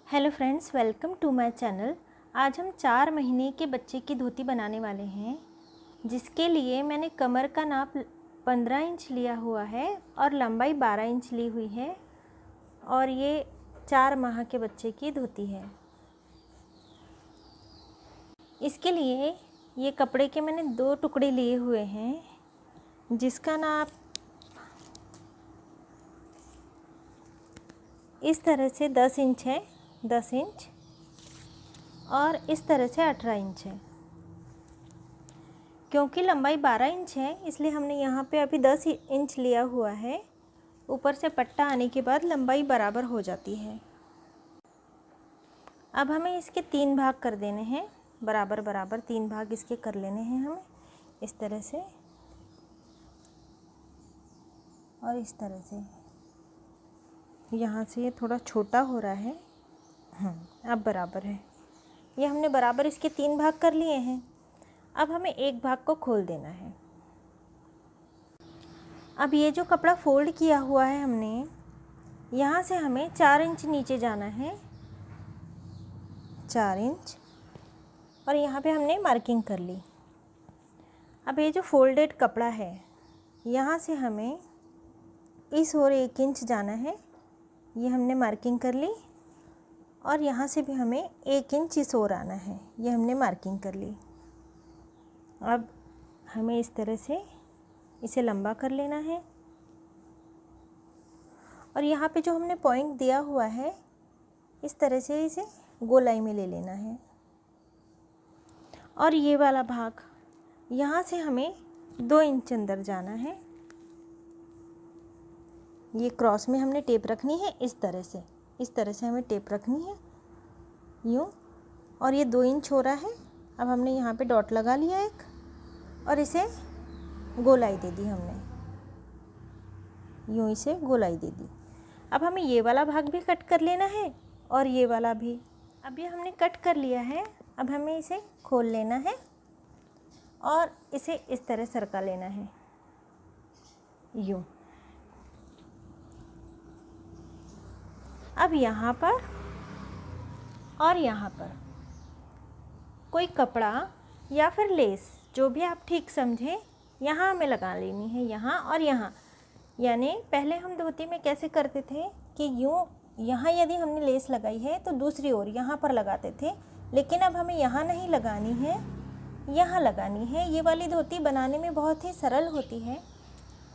Hello friends, welcome to my channel. आज हम 4 महीने के बच्चे की धोती बनाने वाले हैं, जिसके लिए मैंने कमर का नाप 15 इंच लिया हुआ है और लंबाई 12 इंच ली हुई है। और ये 4 माह के बच्चे की धोती है। इसके लिए ये कपड़े के मैंने 2 टुकड़े लिए हुए हैं, जिसका नाप इस तरह से 10 इंच है, 10 इंच, और इस तरह से 18 इंच है। क्योंकि लंबाई 12 इंच है, इसलिए हमने यहाँ पे अभी 10 इंच लिया हुआ है। ऊपर से पट्टा आने के बाद लंबाई बराबर हो जाती है। अब हमें इसके 3 भाग कर देने हैं, बराबर बराबर 3 भाग इसके कर लेने हैं हमें, इस तरह से और इस तरह से। यहाँ से ये थोड़ा छोटा हो रहा है, अब बराबर है। ये हमने बराबर इसके 3 भाग कर लिए हैं। अब हमें एक भाग को खोल देना है। अब ये जो कपड़ा फोल्ड किया हुआ है हमने, यहाँ से हमें 4 इंच नीचे जाना है, 4 इंच, और यहाँ पे हमने मार्किंग कर ली। अब ये जो फोल्डेड कपड़ा है, यहाँ से हमें इस ओर 1 इंच जाना है, ये हमने मार्किंग कर ली। और यहाँ से भी हमें 1 इंच इस ओर आना है, ये हमने मार्किंग कर ली। अब हमें इस तरह से इसे लंबा कर लेना है, और यहाँ पे जो हमने पॉइंट दिया हुआ है, इस तरह से इसे गोलाई में ले लेना है। और ये वाला भाग, यहाँ से हमें 2 इंच अंदर जाना है। ये क्रॉस में हमने टेप रखनी है, इस तरह से हमें टेप रखनी है, यूँ। और ये 2 इंच हो रहा है। अब हमने यहाँ पे डॉट लगा लिया एक, और इसे गोलाई दे दी हमने, यूँ इसे गोलाई दे दी। अब हमें ये वाला भाग भी कट कर लेना है, और ये वाला भी। अब ये हमने कट कर लिया है। अब हमें इसे खोल लेना है और इसे इस तरह सरका लेना है, यूँ। अब यहाँ पर और यहाँ पर कोई कपड़ा या फिर लेस, जो भी आप ठीक समझें, यहाँ हमें लगा लेनी है, यहाँ और यहाँ। यानी पहले हम धोती में कैसे करते थे कि यूँ, यहाँ यदि हमने लेस लगाई है तो दूसरी ओर यहाँ पर लगाते थे, लेकिन अब हमें यहाँ नहीं लगानी है, यहाँ लगानी है। ये वाली धोती बनाने में बहुत ही सरल होती है,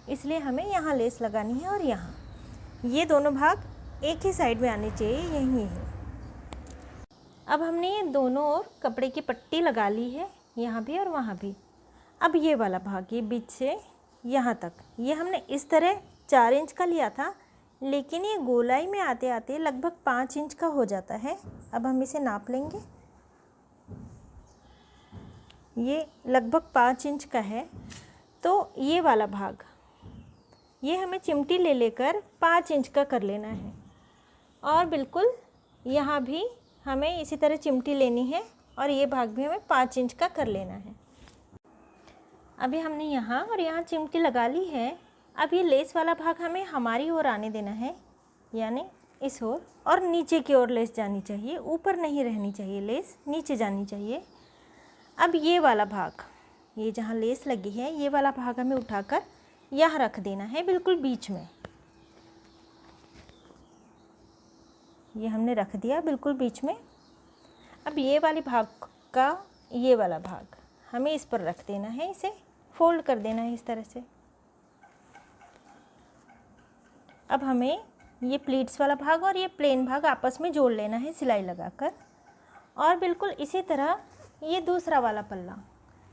इसलिए हमें यहाँ लेस लगानी है। और यहाँ ये दोनों भाग एक ही साइड में आने चाहिए, यही है। अब हमने ये दोनों ओर कपड़े की पट्टी लगा ली है, यहाँ भी और वहाँ भी। अब ये वाला भाग, ये बीच से यहाँ तक, ये हमने इस तरह 4 इंच का लिया था, लेकिन ये गोलाई में आते आते लगभग 5 इंच का हो जाता है। अब हम इसे नाप लेंगे, ये लगभग 5 इंच का है। तो ये वाला भाग, ये हमें चिमटी ले लेकर 5 इंच का कर लेना है। और बिल्कुल यहाँ भी हमें इसी तरह चिमटी लेनी है, और ये भाग भी हमें 5 इंच का कर लेना है। अभी हमने यहाँ और यहाँ चिमटी लगा ली है। अब ये लेस वाला भाग हमें हमारी ओर आने देना है, यानी इस ओर, और नीचे की ओर लेस जानी चाहिए, ऊपर नहीं रहनी चाहिए, लेस नीचे जानी चाहिए। अब ये वाला भाग, ये जहाँ लेस लगी है, ये वाला भाग हमें उठाकर यहाँ रख देना है, बिल्कुल बीच में। ये हमने रख दिया बिल्कुल बीच में। अब ये वाले भाग का ये वाला भाग हमें इस पर रख देना है, इसे फोल्ड कर देना है इस तरह से। अब हमें ये प्लीट्स वाला भाग और ये प्लेन भाग आपस में जोड़ लेना है सिलाई लगाकर। और बिल्कुल इसी तरह ये दूसरा वाला पल्ला,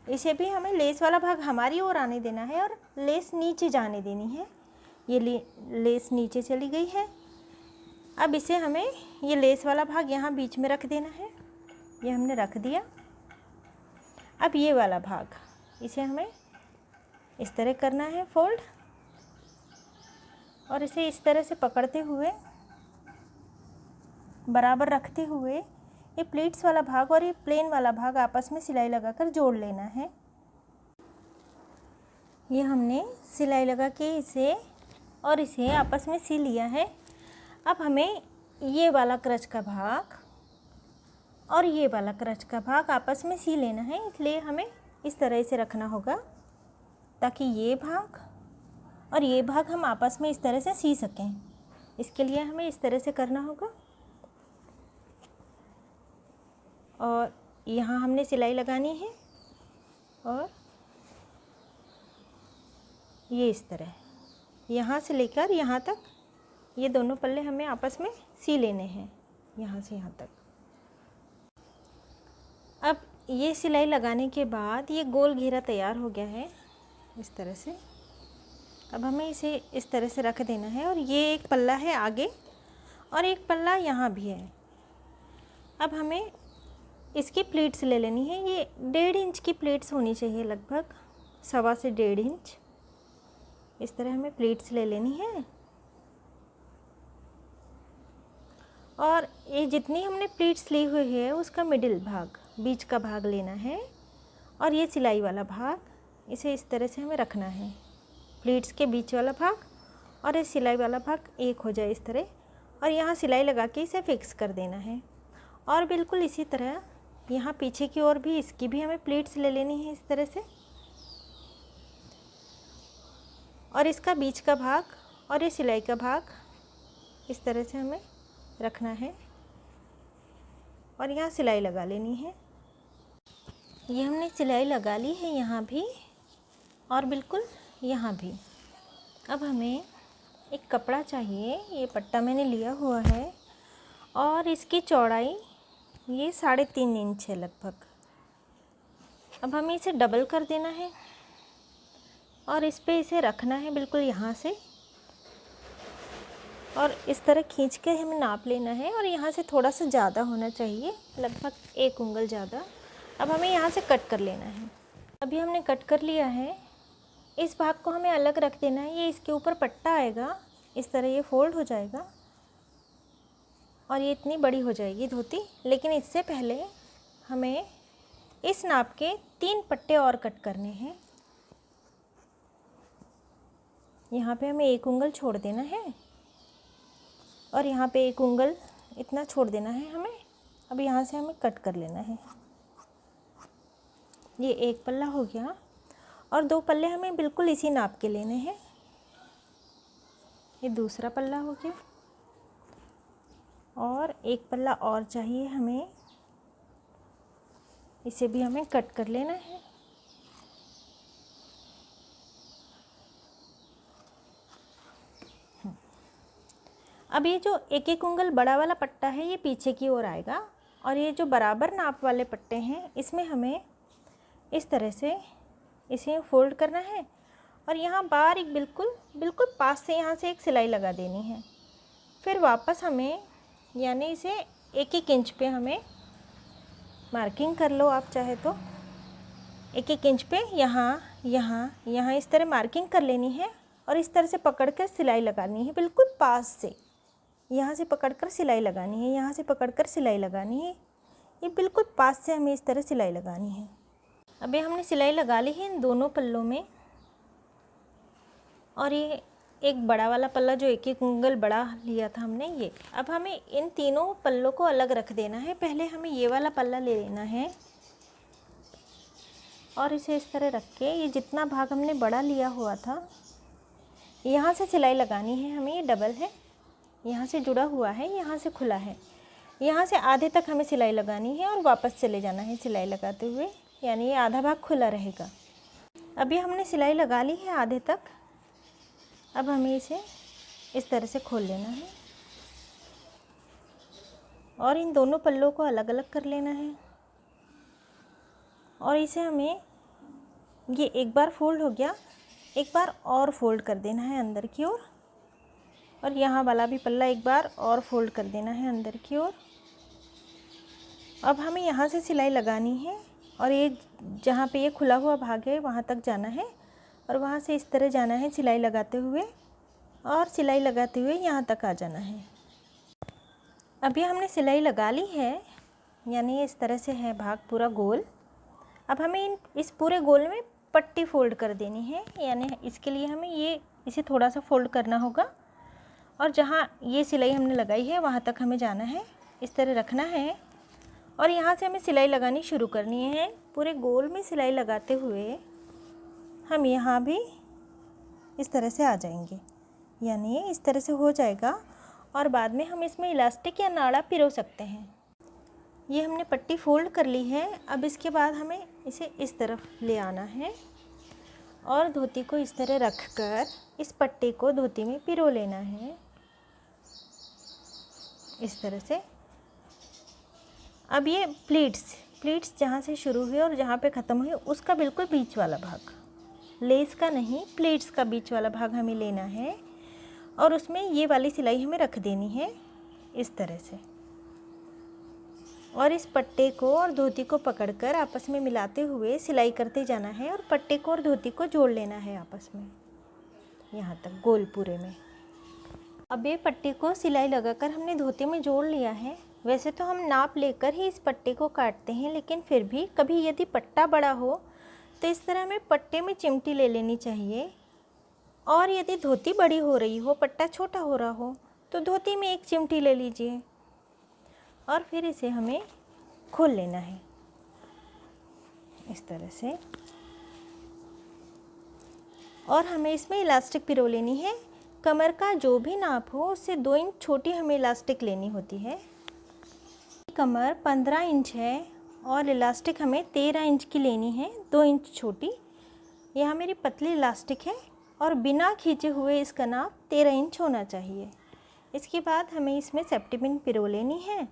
इसे भी हमें लेस वाला भाग हमारी ओर आने देना है और लेस नीचे जाने देनी है। ये लेस नीचे चली गई है। अब इसे हमें ये लेस वाला भाग यहाँ बीच में रख देना है, ये हमने रख दिया। अब ये वाला भाग, इसे हमें इस तरह करना है फोल्ड, और इसे इस तरह से पकड़ते हुए, बराबर रखते हुए, ये प्लीट्स वाला भाग और ये प्लेन वाला भाग आपस में सिलाई लगाकर जोड़ लेना है। ये हमने सिलाई लगा के इसे और इसे आपस में सिल लिया है। अब हमें ये वाला क्रच का भाग और ये वाला क्रच का भाग आपस में सी लेना है, इसलिए हमें इस तरह से रखना होगा ताकि ये भाग और ये भाग हम आपस में इस तरह से सी सकें। इसके लिए हमें इस तरह से करना होगा। और यहाँ हमने सिलाई लगानी है और ये इस तरह यहाँ से लेकर यहाँ तक ये दोनों पल्ले हमें आपस में सी लेने हैं, यहाँ से यहाँ तक। अब ये सिलाई लगाने के बाद ये गोल घेरा तैयार हो गया है इस तरह से। अब हमें इसे इस तरह से रख देना है और ये एक पल्ला है आगे और एक पल्ला यहाँ भी है। अब हमें इसकी प्लीट्स ले लेनी है। ये 1.5 इंच की प्लीट्स होनी चाहिए, लगभग 1.25 से 1.5 इंच। इस तरह हमें प्लीट्स ले लेनी है और ये जितनी हमने प्लीट्स ली हुई है उसका मिडिल भाग, बीच का भाग लेना है और ये सिलाई वाला भाग इसे इस तरह से हमें रखना है। प्लीट्स के बीच वाला भाग और ये सिलाई वाला भाग एक हो जाए इस तरह, और यहाँ सिलाई लगा के इसे फिक्स कर देना है। और बिल्कुल इसी तरह यहाँ पीछे की ओर भी इसकी भी हमें प्लीट्स ले लेनी है इस तरह से, और इसका बीच का भाग और ये सिलाई का भाग इस तरह से हमें रखना है और यहाँ सिलाई लगा लेनी है। ये हमने सिलाई लगा ली है यहाँ भी और बिल्कुल यहाँ भी। अब हमें एक कपड़ा चाहिए, ये पट्टा मैंने लिया हुआ है और इसकी चौड़ाई ये 3.5 इंच है लगभग। अब हमें इसे डबल कर देना है और इस पे इसे रखना है बिल्कुल यहाँ से, और इस तरह खींच के हमें नाप लेना है और यहाँ से थोड़ा सा ज़्यादा होना चाहिए, लगभग 1 उंगल ज़्यादा। अब हमें यहाँ से कट कर लेना है। अभी हमने कट कर लिया है। इस भाग को हमें अलग रख देना है। ये इसके ऊपर पट्टा आएगा, इस तरह ये फोल्ड हो जाएगा और ये इतनी बड़ी हो जाएगी धोती। लेकिन इससे पहले हमें इस नाप के 3 पट्टे और कट करने हैं। यहाँ पे हमें 1 उंगल छोड़ देना है और यहाँ पे 1 उंगल इतना छोड़ देना है हमें। अब यहाँ से हमें कट कर लेना है। ये एक पल्ला हो गया और 2 पल्ले हमें बिल्कुल इसी नाप के लेने हैं। ये दूसरा पल्ला हो गया और 1 पल्ला और चाहिए हमें, इसे भी हमें कट कर लेना है। अब ये जो 1-1 उंगल बड़ा वाला पट्टा है ये पीछे की ओर आएगा और ये जो बराबर नाप वाले पट्टे हैं इसमें हमें इस तरह से इसे फोल्ड करना है और यहाँ बारीक बिल्कुल पास से यहाँ से एक सिलाई लगा देनी है। फिर वापस हमें यानी इसे 1-1 इंच पे हमें मार्किंग कर लो आप चाहे तो। 1-1 इंच पे यहाँ इस तरह मार्किंग कर लेनी है और इस तरह से पकड़ कर सिलाई लगानी है बिल्कुल पास से। यहाँ से पकड़कर सिलाई लगानी है, यहाँ से पकड़कर सिलाई लगानी है। ये बिल्कुल पास से हमें इस तरह सिलाई लगानी है। अभी हमने सिलाई लगा ली है इन दोनों पल्लों में और ये एक बड़ा वाला पल्ला जो 1-1 उंगल बड़ा लिया था हमने ये। अब हमें इन तीनों पल्लों को अलग रख देना है। पहले हमें ये वाला पल्ला ले लेना है और इसे इस तरह रख के ये जितना भाग हमने बड़ा लिया हुआ था यहाँ से सिलाई लगानी है हमें। ये डबल है, यहाँ से जुड़ा हुआ है, यहाँ से खुला है। यहाँ से आधे तक हमें सिलाई लगानी है और वापस चले जाना है सिलाई लगाते हुए, यानी ये आधा भाग खुला रहेगा। अभी हमने सिलाई लगा ली है आधे तक। अब हमें इसे इस तरह से खोल लेना है और इन दोनों पल्लों को अलग अलग कर लेना है और इसे हमें ये एक बार फोल्ड हो गया, एक बार और फोल्ड कर देना है अंदर की ओर और यहाँ वाला भी पल्ला एक बार और फोल्ड कर देना है अंदर की ओर। अब हमें यहाँ से सिलाई लगानी है और ये जहाँ पे ये खुला हुआ भाग है वहाँ तक जाना है और वहाँ से इस तरह जाना है सिलाई लगाते हुए और सिलाई लगाते हुए यहाँ तक आ जाना है। अभी हमने सिलाई लगा ली है, यानी इस तरह से है भाग पूरा गोल। अब हमें इस पूरे गोल में पट्टी फोल्ड कर देनी है, यानी इसके लिए हमें इसे थोड़ा सा फोल्ड करना होगा और जहाँ ये सिलाई हमने लगाई है वहाँ तक हमें जाना है, इस तरह रखना है और यहाँ से हमें सिलाई लगानी शुरू करनी है। पूरे गोल में सिलाई लगाते हुए हम यहाँ भी इस तरह से आ जाएंगे, यानी इस तरह से हो जाएगा और बाद में हम इसमें इलास्टिक या नाड़ा पिरो सकते हैं। ये हमने पट्टी फोल्ड कर ली है। अब इसके बाद हमें इसे इस तरफ ले आना है और धोती को इस तरह रखकर इस पट्टी को धोती में पिरो लेना है, इस तरह से। अब ये प्लीट्स जहाँ से शुरू हुई और जहाँ पे ख़त्म हुई उसका बिल्कुल बीच वाला भाग, लेस का नहीं, प्लीट्स का बीच वाला भाग हमें लेना है और उसमें ये वाली सिलाई हमें रख देनी है इस तरह से। और इस पट्टे को और धोती को पकड़कर आपस में मिलाते हुए सिलाई करते जाना है और पट्टे को और धोती को जोड़ लेना है आपस में, यहाँ तक गोल पूरे में। अब ये पट्टी को सिलाई लगाकर हमने धोती में जोड़ लिया है। वैसे तो हम नाप लेकर ही इस पट्टे को काटते हैं, लेकिन फिर भी कभी यदि पट्टा बड़ा हो तो इस तरह हमें पट्टे में चिमटी ले लेनी चाहिए, और यदि धोती बड़ी हो रही हो, पट्टा छोटा हो रहा हो, तो धोती में एक चिमटी ले लीजिए और फिर इसे हमें खोल लेना है इस तरह से। और हमें इसमें इलास्टिक पिरो लेनी है। कमर का जो भी नाप हो उससे 2 इंच छोटी हमें इलास्टिक लेनी होती है। कमर 15 इंच है और इलास्टिक हमें 13 इंच की लेनी है, 2 इंच छोटी। यहाँ मेरी पतली इलास्टिक है और बिना खींचे हुए इसका नाप 13 इंच होना चाहिए। इसके बाद हमें इसमें सेफ्टी पिन पिरो लेनी है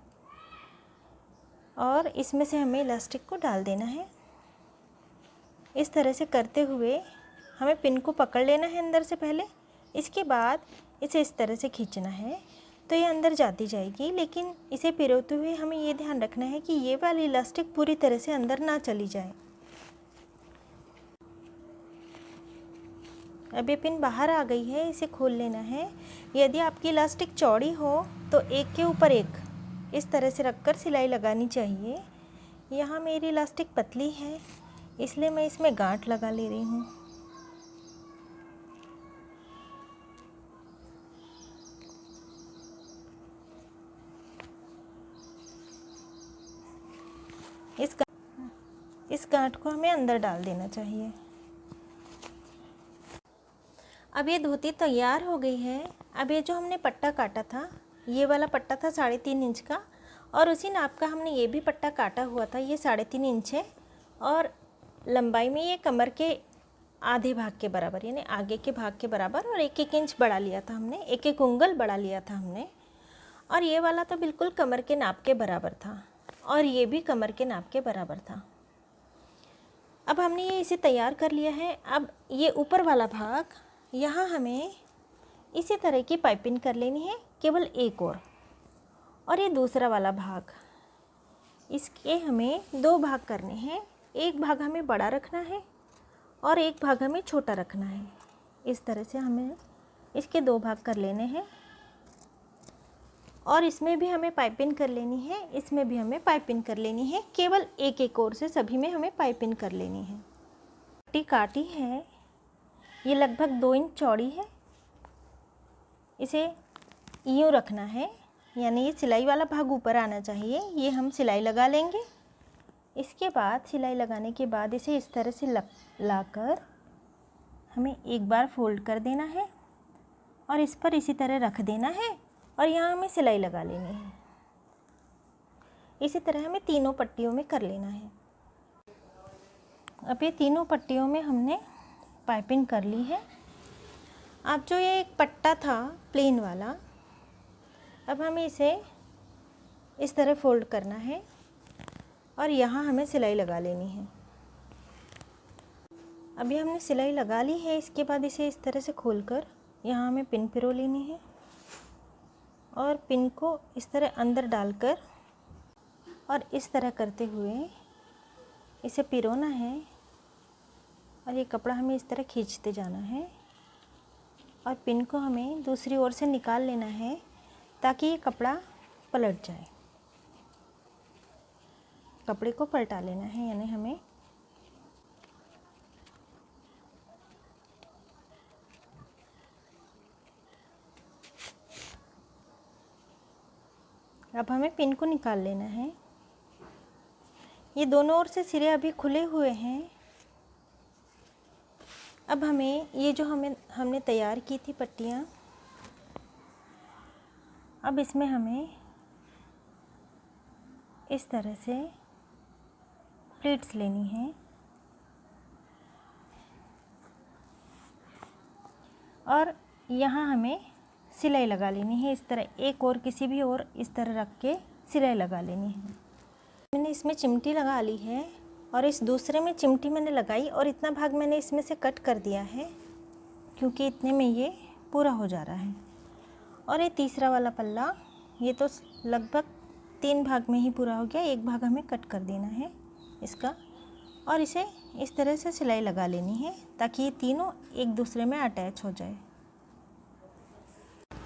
और इसमें से हमें इलास्टिक को डाल देना है। इस तरह से करते हुए हमें पिन को पकड़ लेना है अंदर से पहले, इसके बाद इसे इस तरह से खींचना है तो ये अंदर जाती जाएगी। लेकिन इसे पिरोते हुए हमें ये ध्यान रखना है कि ये वाली इलास्टिक पूरी तरह से अंदर ना चली जाए। अब ये पिन बाहर आ गई है, इसे खोल लेना है। यदि आपकी इलास्टिक चौड़ी हो तो एक के ऊपर एक इस तरह से रखकर सिलाई लगानी चाहिए। यहाँ मेरी इलास्टिक पतली है इसलिए मैं इसमें गांठ लगा ले रही हूँ। इस गांठ को हमें अंदर डाल देना चाहिए। अब ये धोती तैयार हो गई है। अब ये जो हमने पट्टा काटा था, ये वाला पट्टा था 3.5 इंच का और उसी नाप का हमने ये भी पट्टा काटा हुआ था, ये 3.5 इंच है और लंबाई में ये कमर के आधे भाग के बराबर, यानी आगे के भाग के बराबर, और 1-1 इंच बढ़ा लिया था हमने, 1-1 उंगल बढ़ा लिया था हमने। और ये वाला तो बिल्कुल कमर के नाप के बराबर था और ये भी कमर के नाप के बराबर था। अब हमने ये इसे तैयार कर लिया है। अब ये ऊपर वाला भाग, यहाँ हमें इसी तरह की पाइपिंग कर लेनी है, केवल एक और ये दूसरा वाला भाग, इसके हमें 2 भाग करने हैं। एक भाग हमें बड़ा रखना है और एक भाग हमें छोटा रखना है। इस तरह से हमें इसके 2 भाग कर लेने हैं और इसमें भी हमें पाइपिंग कर लेनी है, इसमें भी हमें पाइपिंग कर लेनी है। केवल एक ओर से सभी में हमें पाइपिंग कर लेनी है। पट्टी काटी है, ये लगभग 2 इंच चौड़ी है। इसे यूँ रखना है, यानी ये सिलाई वाला भाग ऊपर आना चाहिए। ये हम सिलाई लगा लेंगे। इसके बाद सिलाई लगाने के बाद इसे इस तरह से लाकर हमें एक बार फोल्ड कर देना है और इस पर इसी तरह रख देना है और यहाँ हमें सिलाई लगा लेनी है। इसी तरह हमें तीनों पट्टियों में कर लेना है। अब ये तीनों पट्टियों में हमने पाइपिंग कर ली है। अब जो ये एक पट्टा था प्लेन वाला, अब हमें इसे इस तरह फोल्ड करना है और यहाँ हमें सिलाई लगा लेनी है। अभी हमने सिलाई लगा ली है। इसके बाद इसे इस तरह से खोलकर यहाँ हमें पिन पिरो लेनी है और पिन को इस तरह अंदर डालकर और इस तरह करते हुए इसे पिरोना है और ये कपड़ा हमें इस तरह खींचते जाना है और पिन को हमें दूसरी ओर से निकाल लेना है ताकि ये कपड़ा पलट जाए। कपड़े को पलटा लेना है, यानी हमें अब हमें पिन को निकाल लेना है। ये दोनों ओर से सिरे अभी खुले हुए हैं। अब हमें ये जो हमने तैयार की थी पट्टियाँ, अब इसमें हमें इस तरह से प्लीट्स लेनी है और यहाँ हमें सिलाई लगा लेनी है। इस तरह एक और किसी भी और इस तरह रख के सिलाई लगा लेनी है। मैंने इसमें चिमटी लगा ली है और इस दूसरे में चिमटी मैंने लगाई और इतना भाग मैंने इसमें से कट कर दिया है क्योंकि इतने में ये पूरा हो जा रहा है। और ये तीसरा वाला पल्ला, ये तो लगभग 3 भाग में ही पूरा हो गया, एक भाग हमें कट कर देना है इसका और इसे इस तरह से सिलाई लगा लेनी है ताकि ये तीनों एक दूसरे में अटैच हो जाए।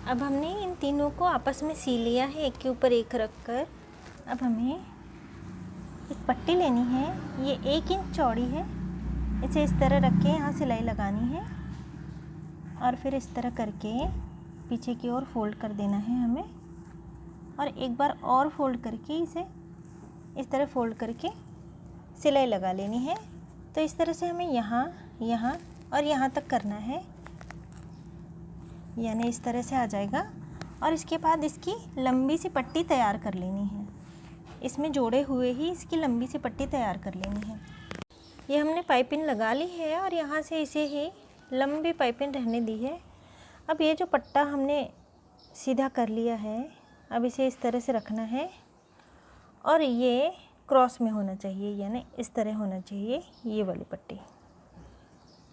अब हमने इन तीनों को आपस में सी लिया है एक के ऊपर एक रख कर। अब हमें एक पट्टी लेनी है, ये 1 इंच चौड़ी है, इसे इस तरह रख के यहाँ सिलाई लगानी है और फिर इस तरह करके पीछे की ओर फोल्ड कर देना है हमें और एक बार और फोल्ड करके इसे इस तरह फोल्ड करके सिलाई लगा लेनी है। तो इस तरह से हमें यहाँ, यहाँ और यहाँ तक करना है, यानी इस तरह से आ जाएगा। और इसके बाद इसकी लंबी सी पट्टी तैयार कर लेनी है, इसमें जोड़े हुए ही इसकी लंबी सी पट्टी तैयार कर लेनी है। ये हमने पाइपिंग लगा ली है और यहाँ से इसे ही लंबी पाइपिंग रहने दी है। अब ये जो पट्टा हमने सीधा कर लिया है, अब इसे इस तरह से रखना है और ये क्रॉस में होना चाहिए, यानी इस तरह होना चाहिए। ये वाली पट्टी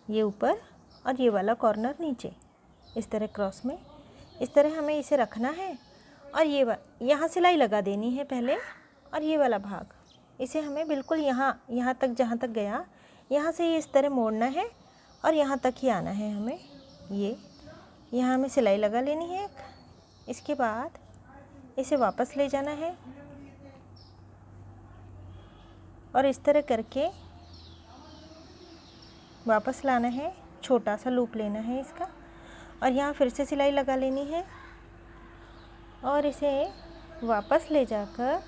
ये ऊपर और ये वाला कॉर्नर नीचे, इस तरह क्रॉस में, इस तरह हमें इसे रखना है। और ये यहाँ सिलाई लगा देनी है पहले और ये वाला भाग इसे हमें बिल्कुल यहाँ तक, जहाँ तक गया यहाँ से ये इस तरह मोड़ना है और यहाँ तक ही आना है हमें। ये यहाँ हमें सिलाई लगा लेनी है। इसके बाद इसे वापस ले जाना है और इस तरह करके वापस लाना है, छोटा सा लूप लेना है इसका और यहाँ फिर से सिलाई लगा लेनी है और इसे वापस ले जाकर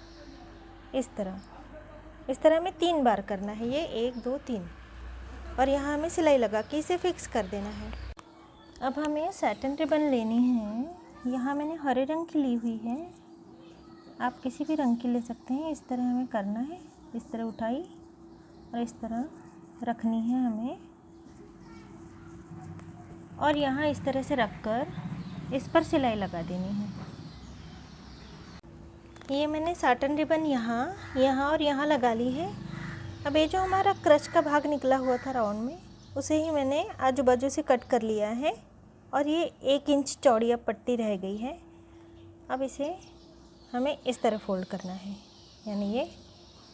इस तरह हमें 3 बार करना है। ये 1 2 3 और यहाँ हमें सिलाई लगा के इसे फिक्स कर देना है। अब हमें सैटिन रिबन लेनी है। यहाँ मैंने हरे रंग की ली हुई है, आप किसी भी रंग की ले सकते हैं। इस तरह हमें करना है, इस तरह उठाई और इस तरह रखनी है हमें और यहाँ इस तरह से रखकर इस पर सिलाई लगा देनी है। ये मैंने साटन रिबन यहाँ और यहाँ लगा ली है। अब ये जो हमारा क्रच का भाग निकला हुआ था राउंड में, उसे ही मैंने आजू बाजू से कट कर लिया है और ये 1 इंच चौड़ी अब पट्टी रह गई है। अब इसे हमें इस तरह फोल्ड करना है, यानी ये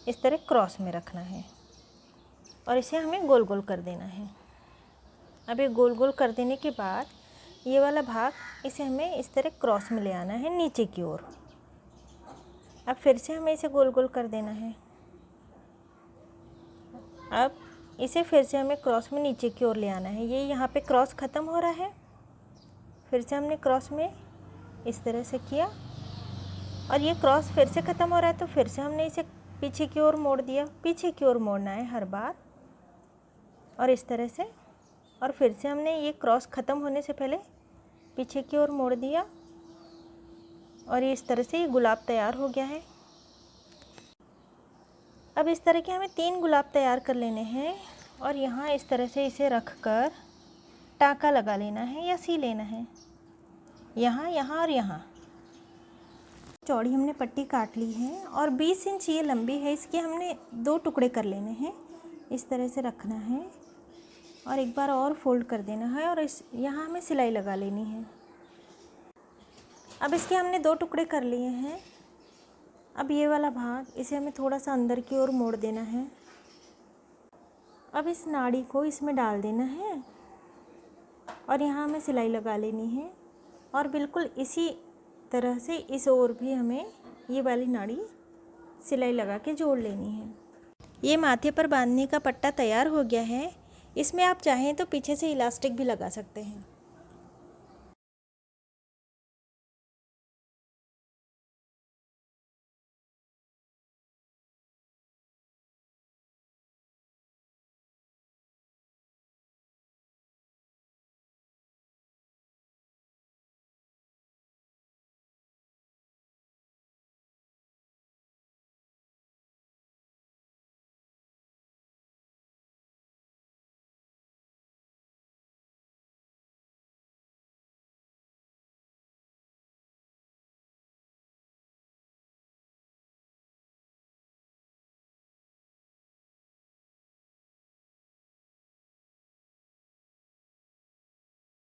इस तरह क्रॉस में रखना है और इसे हमें गोल गोल कर देना है। अब ये गोल गोल कर देने के बाद ये वाला भाग इसे हमें इस तरह क्रॉस में ले आना है नीचे की ओर। अब फिर से हमें इसे गोल गोल कर देना है। अब इसे फिर से हमें क्रॉस में नीचे की ओर ले आना है। ये यहाँ पे क्रॉस ख़त्म हो रहा है, फिर से हमने क्रॉस में इस तरह से किया और ये क्रॉस फिर से ख़त्म हो रहा है तो फिर से हमने इसे पीछे की ओर मोड़ दिया। पीछे की ओर मोड़ना है हर बार और इस तरह से, और फिर से हमने ये क्रॉस ख़त्म होने से पहले पीछे की ओर मोड़ दिया और ये इस तरह से ये गुलाब तैयार हो गया है। अब इस तरह के हमें 3 गुलाब तैयार कर लेने हैं और यहाँ इस तरह से इसे रख कर टाँका लगा लेना है या सी लेना है, यहाँ यहाँ और यहाँ। चौड़ी हमने पट्टी काट ली है और 20 इंच ये लंबी है, इसके हमने 2 टुकड़े कर लेने हैं। इस तरह से रखना है और एक बार और फोल्ड कर देना है और यहाँ हमें सिलाई लगा लेनी है। अब इसके हमने 2 टुकड़े कर लिए हैं। अब ये वाला भाग इसे हमें थोड़ा सा अंदर की ओर मोड़ देना है। अब इस नाड़ी को इसमें डाल देना है और यहाँ हमें सिलाई लगा लेनी है और बिल्कुल इसी तरह से इस ओर भी हमें ये वाली नाड़ी सिलाई लगा के जोड़ लेनी है। ये माथे पर बांधने का पट्टा तैयार हो गया है। इसमें आप चाहें तो पीछे से इलास्टिक भी लगा सकते हैं।